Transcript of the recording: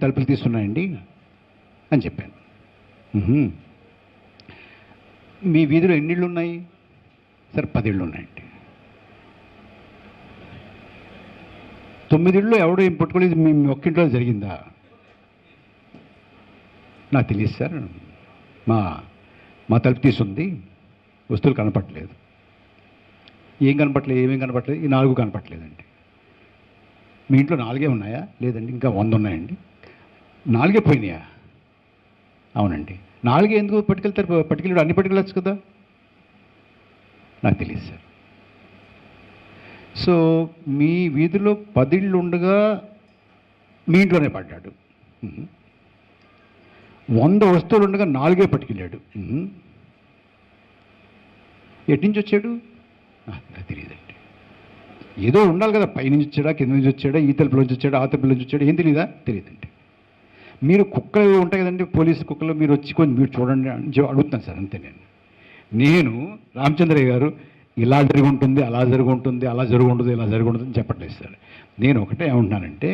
తలుపులు తీస్తున్నాయండి అని చెప్పాను. మీ వీధిలో ఎన్ని ఇళ్ళు ఉన్నాయి? సరే 10 ఇళ్ళు ఉన్నాయండి. 9 ఇళ్ళు ఎవడో ఏం పట్టుకోలేదు, మీ ఒక్కింట్లో జరిగిందా? నాకు తెలియదు సార్, మా తలుపు తీసుంది, వస్తువులు కనపట్లేదు. ఏమేం కనపట్లేదు? ఈ 4 కనపట్లేదండి. మీ ఇంట్లో 4 ఉన్నాయా? లేదండి, ఇంకా 100 ఉన్నాయండి. 4 పోయినాయా? అవునండి. 4 ఎందుకు పట్టుకెళ్ళాడు? అన్ని పట్టుకెళ్ళచ్చు కదా. నాకు తెలియదు సార్. సో మీ వీధిలో 10 ఇళ్ళు ఉండగా మీ ఇంట్లోనే పడ్డాడు. 100 వస్తువులు ఉండగా 4 పట్టుకెళ్ళాడు. ఎట్నుంచి వచ్చాడు? నాకు తెలియదండి. ఏదో ఉండాలి కదా, పైనుంచి వచ్చాడా, కింద నుంచి వచ్చాడా, ఈ తలుపులోంచి వచ్చాడా, ఆ తలుపులోంచి వచ్చాడా, ఏం తెలియదా? తెలియదండి. మీరు కుక్కలు ఉంటాయి కదండి, పోలీసు కుక్కలు, మీరు వచ్చి కొంచెం మీరు చూడండి అని అడుగుతాను సార్, అంతే. నేను రామచంద్రయ్య గారు ఇలా జరిగి ఉంటుంది, అలా జరిగి ఉంటుంది, అలా జరిగి ఉంటుంది, ఇలా జరిగి ఉంటుంది అని చెప్పట్లేదు సార్. నేను ఒకటే ఏమంటున్నానంటే,